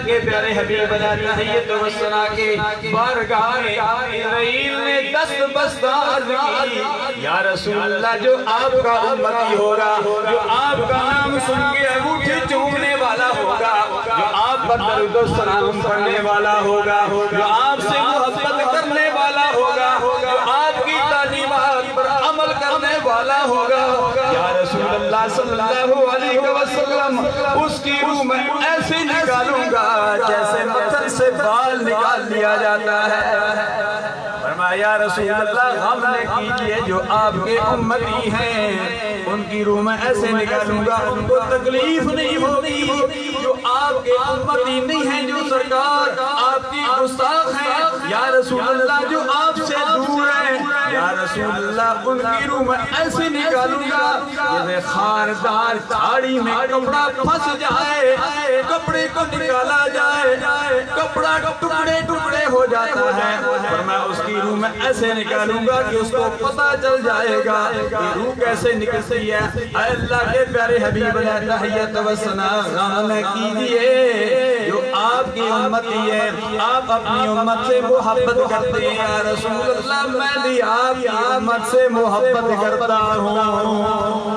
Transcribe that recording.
کے پیارے حبیب تحیت و ثنا کے بارگاہ میں اسرائیل نے دست بستار کی، یا رسول اللہ جو آپ کا امتی ہوگا، جو آپ کا نام سن کے انگوٹھی چومنے والا ہوگا، جو آپ پر درود و سلام پڑھنے والا ہوگا، جو آپ سے محبت کرنے والا ہوگا، جو آپ کی تعلیمات پر عمل کرنے والا ہوگا، یا رسول اللہ صلی اللہ علیہ وسلم اس کی روح میں ایسے نکالوں گا جیسے متن سے بال نکال لیا جاتا ہے۔ فرمایا یا رسول اللہ غم نہ کیجئے، جو آپ کے امتی ہیں ان کی روح میں ایسے نکالوں گا ان کو تکلیف نہیں ہوگی، جو آپ کے امتی نہیں ہیں، جو سرکار آپ کی گستاخ ہیں، یا رسول اللہ جو آپ سے دور ہیں، یا رسول اللہ ان کی روح میں ایسے نکالوں گا جیسے خاردار جھاڑی میں کپڑا پھنس جائے، کپڑے کو نکالا جائے، کپڑا ٹکڑے ٹکڑے ہو جاتا ہے، اور میں اس کی روح میں ایسے نکالوں گا کہ اس کو پتہ چل جائے گا کہ روح کیسے نکلتی ہے۔ اے اللہ کے پیارے حبیب تحیت و ثنا غم نہ کیجئے، جو آپ کی امتی ہے، آپ اپنی امت سے محبت کرتے ہیں، یا رسول اللہ میں بھی آپ کی امت سے محبت کرتا ہوں۔